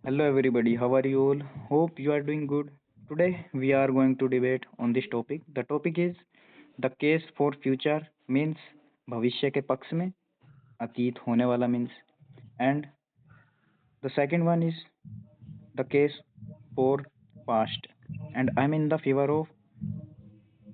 Hello everybody, how are you all? Hope you are doing good. Today we are going to debate on this topic. The topic is the case for future means भविष्य के पक्ष में अतीत होने वाला means and the second one is the case for past and I'm in the favor of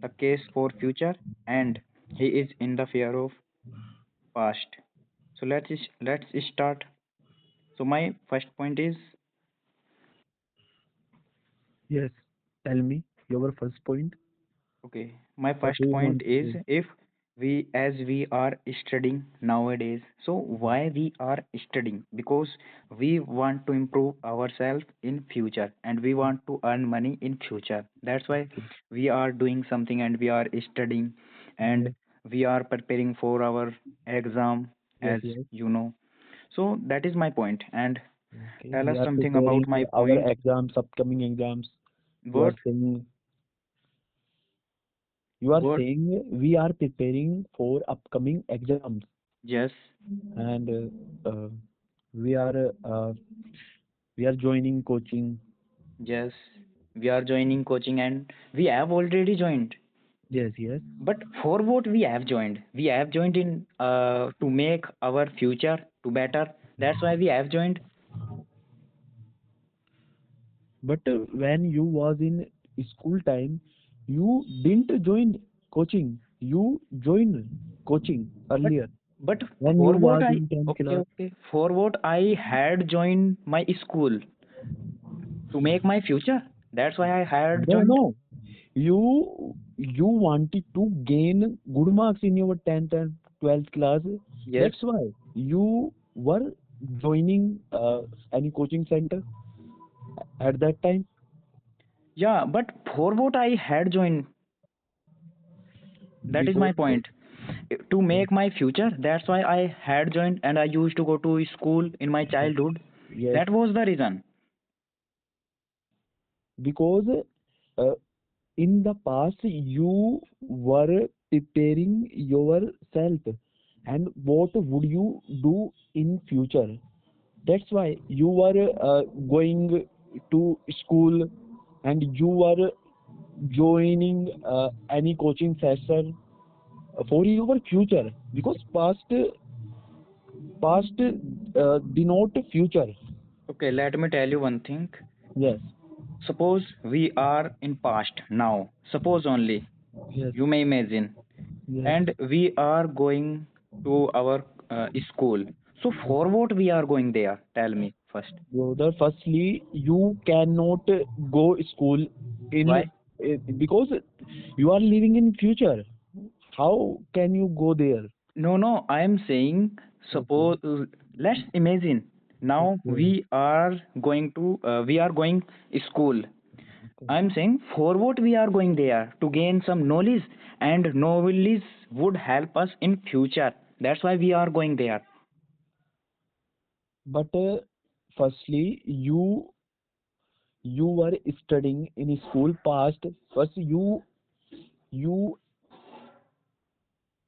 the case for future and he is in the fear of past. So let's start. So my first point is Yes, tell me your first point. okay, my What do first you point want to is say? if we are studying nowadays, so why we are studying? Because we want to improve ourselves in future and we want to earn money in future. That's why Okay. we are doing something and we are studying and Yes, we are preparing for our exam yes, as yes. you know. So that is my point and Okay. tell We us are something about preparing my our point. exams, upcoming exams. You are What? saying you are What? saying we are preparing for upcoming exams, Yes. and we are we are joining coaching. Yes, we are joining coaching and we have already joined. Yes, yes. But for what we have joined? We have joined in to make our future to better. That's why we have joined. But when you was in school time, you didn't join coaching. You joined coaching But earlier but when you for what was I in 10th okay class. okay for what I had joined my school to make my future. That's why I had No, joined. no. You wanted to gain good marks in your 10th and 12th class. Yes. That's why you were joining any coaching center at that time. Yeah, but for what I had joined. That is my Because point. To make my future, that's why I had joined and I used to go to school in my childhood. yes, That was the reason. because uh, in the past you were preparing yourself and what would you do in future. That's why you were going to school and you were joining any coaching session for your future because past denote future. Okay, let me tell you one thing. Yes, Suppose we are in past now. Suppose only. yes, You may imagine. yes. And we are going to our school. So for what we are going there? Tell me first. Brother, firstly, you cannot go school in Why? because you are living in future. How can you go there? No, no, I am saying, Okay, suppose, let's imagine now okay, we are going school. okay. I'm saying for what we are going there to gain some knowledge and knowledge would help us in future. That's why we are going there. But firstly, you were studying in school past. First, you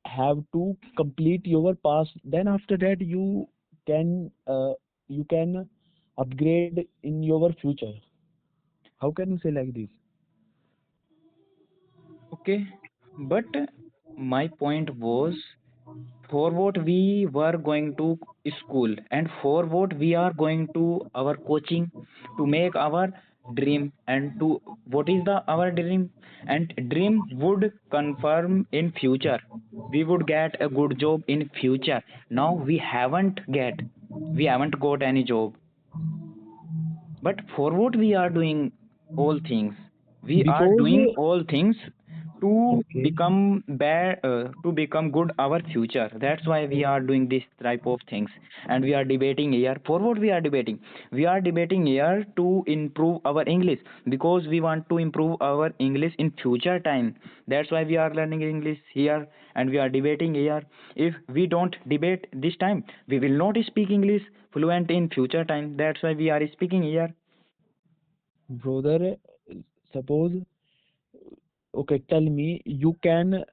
have to complete your past. Then after that, you can upgrade in your future. How can you say like this? Okay, but my point was for what we were going to school and for what we are going to our coaching to make our dream and to what is the our dream and dream would confirm in future we would get a good job in future. Now we haven't got any job, but for what we are doing all things, we are Because doing all things to okay, become bad, to become good our future. That's why we are doing this type of things, and we are debating here. For what we are debating? We are debating here to improve our English because we want to improve our English in future time. That's why we are learning English here, and we are debating here. If we don't debate this time, we will not speak English fluent in future time. That's why we are speaking here. brother, suppose okay, tell me you can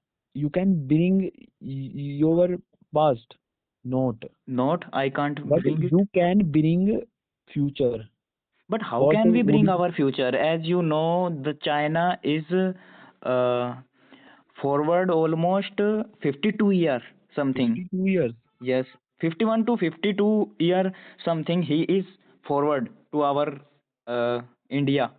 bring your past, not, Not I can't but bring it. you can bring future. But how What can we would bring you our future? As you know, the China is uh, forward almost 52 year something. 52 years? Yes, 51 to 52 year something he is forward to our India.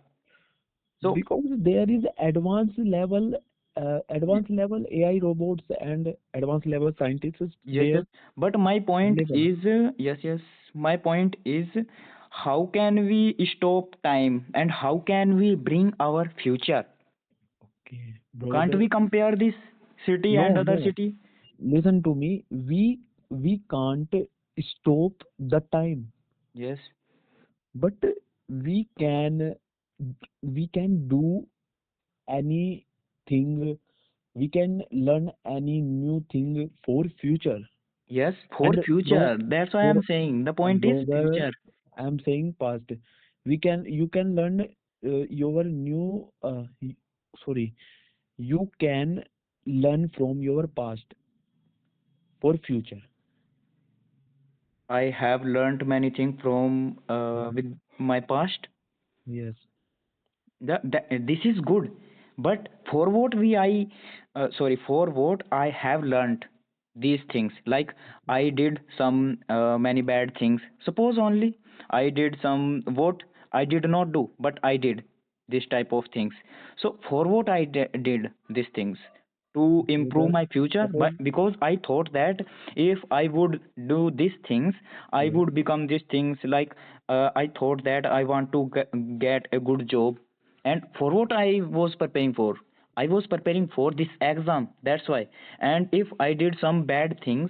So Because there is advanced level AI robots and advanced level scientists yes, there yes. But my point available. is, yes, yes. My point is, how can we stop time and how can we bring our future? Okay, Can't brother. we compare this city and No, other no. city? Listen to me. We can't stop the time, Yes, but we can we can do anything. We can learn any new thing for future. yes, for And from future. That's why I'm for saying the point is brother, future. I'm saying past. You can learn your sorry, you can learn from your past for future. I have learned many things from with my past. Yes. This is good, but for what we I sorry for what I have learned these things, like I did some many bad things. Suppose only I did some what I did not do, but I did this type of things. So for what did these things to improve Brother, my future, but suppose because I thought that if I would do these things, I yes, would become these things. Like I thought that I want to get a good job, and for what I was preparing for, I was preparing for this exam, that's why. And if I did some bad things,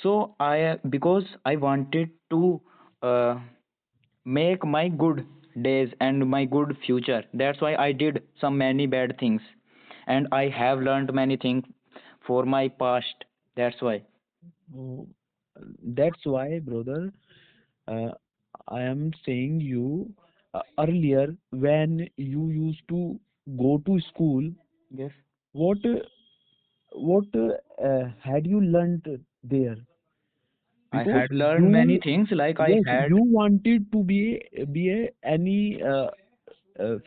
so I, because I wanted to uh, make my good days and my good future, that's why I did some many bad things, and I have learned many things for my past, that's why. oh, that's why, brother, uh, I am saying you earlier when you used to go to school, Yes, what had you learned there? I Because had learned many you things, like I yes, had. you wanted to be a any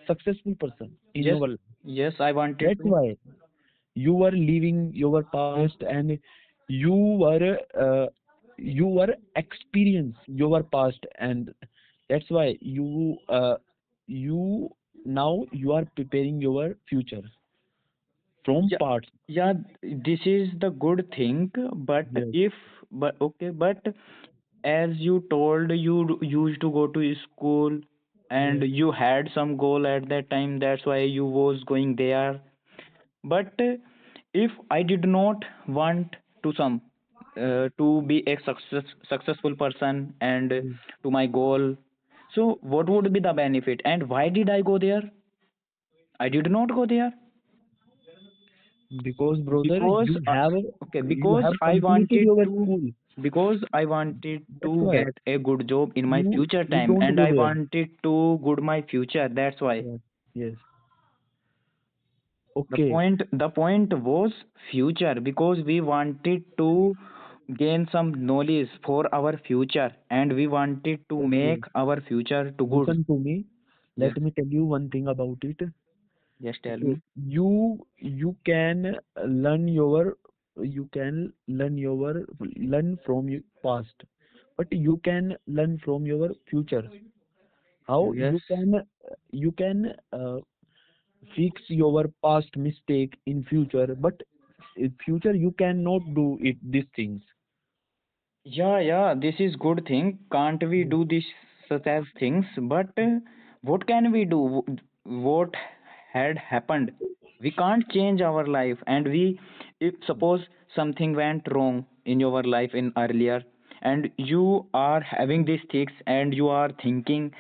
successful person in Yes, your life. yes, I wanted That's to. why you were living your past and you were experience your past, and that's why you now you are preparing your future from Yeah, past. yeah, this is the good thing, but Yes, if, but okay, but as you told, you used to go to school and yes, you had some goal at that time, that's why you was going there. But if I did not want to some to be a successful person and yes. to my goal, so what would be the benefit and why did I go there? I did not go there Because brother, because okay, you because have I completed wanted your to, school. because I wanted That's to why get a good job in my future you time, don't and go I there. wanted to good my future, that's why. Yes, yes. the Okay, point the point was future, because we wanted to gain some knowledge for our future and we wanted to okay. make our future to good. Listen to me. Yes, Let me tell you one thing about it. yes, tell Okay, me. you can you can learn from your past, but you can learn from your future. How Yes. you can fix your past mistake in future, but in future you cannot do it these things. Yeah, yeah, this is good thing. Can't we Yes, do this such as things? But what can we do? What had happened? We can't change our life, and we, if suppose something went wrong in your life in earlier, and you are having these things, and you are thinking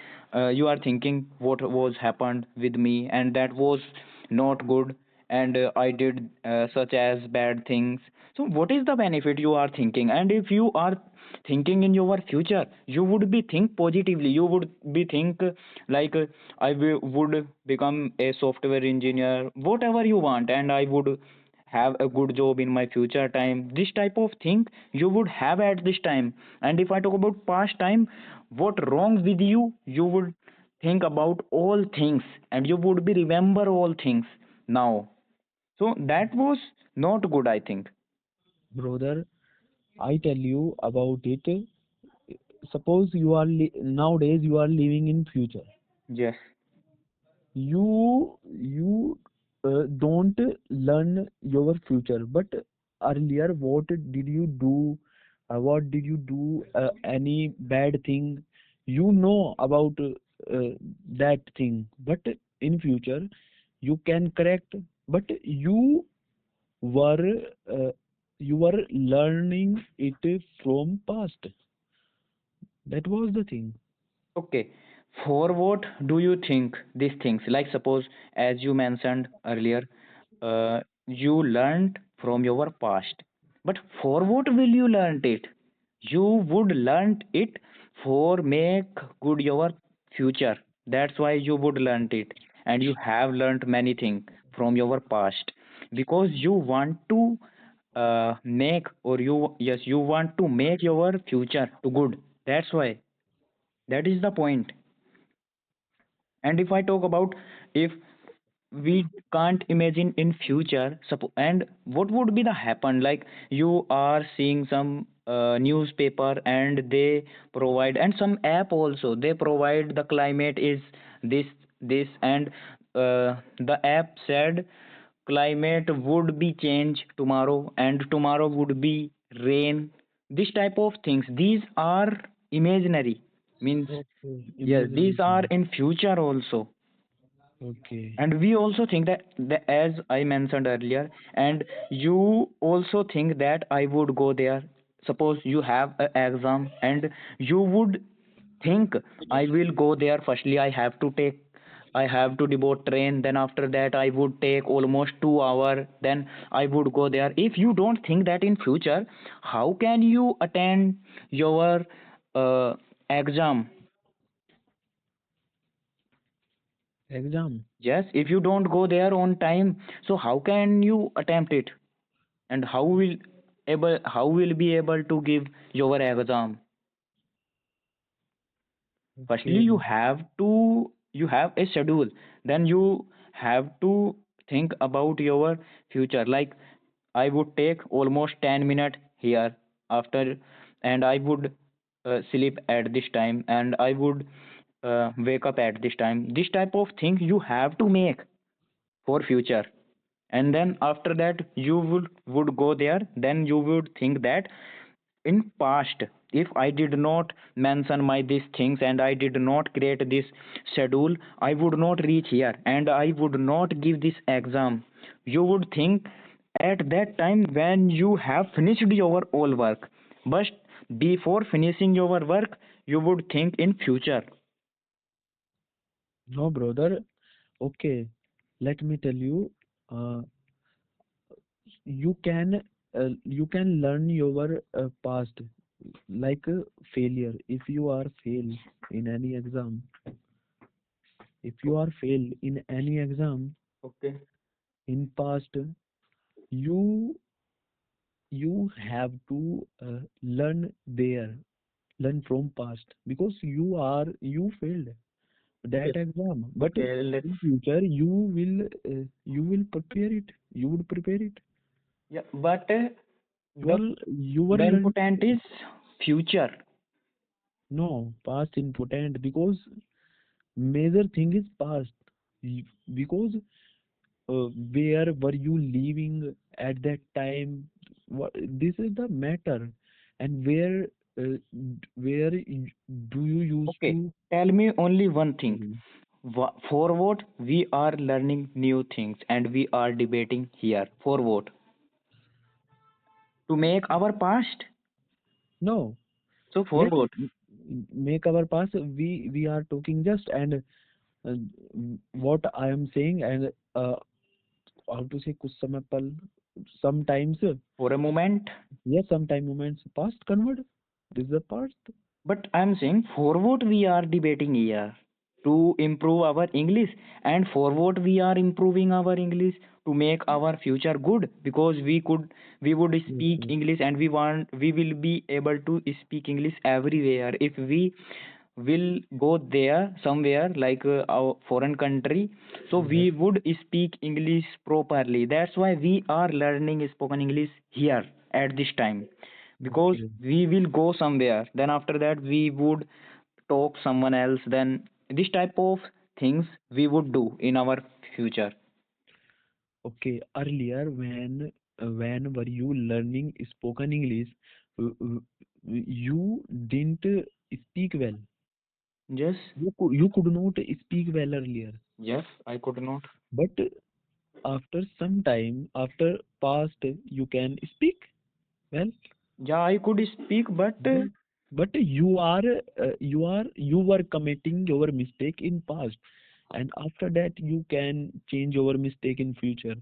what was happened with me, and that was not good, and I did such as bad things. So what is the benefit you are thinking? And if you are thinking in your future, you would be think positively, you would be think like would become a software engineer, whatever you want, and I would have a good job in my future time, this type of thing you would have at this time. And if I talk about past time, what wrong with you, you would think about all things, and you would be remember all things now. So that was not good, I think. Brother, I tell you about it. Suppose you are nowadays you are living in future. Yes. You don't learn your future, but earlier what did you do? What did you do? Any bad thing? You know about that thing, but in future you can correct. But were uh, you were learning it from past. That was the thing. Okay. For what do you think these things? Like suppose, as you mentioned earlier, you learned from your past. But for what will you learn it? You would learn it for make good your future. That's why you would learn it, and you have learned many things from your past because you want to make, or you, yes, you want to make your future to good. That's why, that is the point. And if I talk about, if we can't imagine in future, and what would be the happen, like you are seeing some newspaper and they provide, and some app also they provide the climate is this, and the app said climate would be change tomorrow, and tomorrow would be rain. This type of things, these are imaginary, means, Okay, yes, these are imagination. in future also. Okay. And we also think that, as I mentioned earlier, and you also think that I would go there. Suppose you have an exam and you would think I will go there. Firstly, I have to devote train. Then after that, I would take almost 2 hours. Then I would go there. If you don't think that in future, how can you attend your uh, exam? Exam. Yes, if you don't go there on time, so how can you attempt it? And how will be able to give your exam? Firstly, Okay. you have a schedule. Then you have to think about your future. Like I would take almost 10 minutes here after, and I would sleep at this time, and I would wake up at this time. This type of thing you have to make for future. And then after that you would go there. Then you would think that in past, if I did not mention my these things and I did not create this schedule, I would not reach here and I would not give this exam. You would think at that time when you have finished your all work, but before finishing your work you would think in future. No, brother. Okay. Let me tell you. Uh, you can learn your past like failure. If you are fail in any exam, if you are fail in any exam Okay. in past, you you have to learn there, learn from past because you failed Okay. that exam, but Okay, let's. in future you will prepare it, you would prepare it. Yeah, but the You were the learning. important is future. No, past important because major thing is past. Y- because where were you living at that time? What, this is the matter. And do you used Okay, to tell me only one thing. live? For what we are learning new things and we are debating here? For what? To make our past? No, So for yes, what? make our past. We are talking just and uh, what I am saying and how to say कुछ समय पल sometimes For a moment? yes sometime moments past convert. This is the past. But I'm saying for what we are debating here? To improve our English, and for what we are improving our English? To make our future good, because we would Yes, speak yes. English and we will be able to speak English everywhere if we will go there somewhere like our foreign country, so we Yes. would speak English properly. That's why we are learning spoken English here at this time, because Okay. we will go somewhere, then after that we would talk someone else, then this type of things we would do in our future. Okay. Earlier, when were you learning spoken English, you didn't speak well. Yes. You could not speak well earlier. Yes, I could not. But after some time, after past, you can speak well. Yeah, I could speak, but But but you were committing your mistake in past, and after that you can change your mistake in future.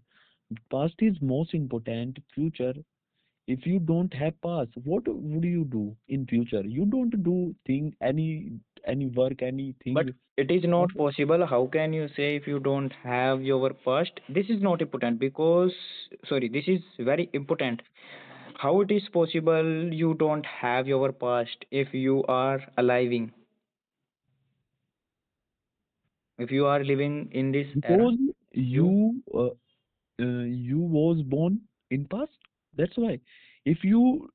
Past is most important. Future, if you don't have past, what would you do in future? You don't do thing any work but anything. it is not And possible. How can you say if you don't have your past? This is not important because, sorry, this is very important. How it is possible you don't have your past if you are aliving, if you are living in this era? because You, you was born in past, that's why. If you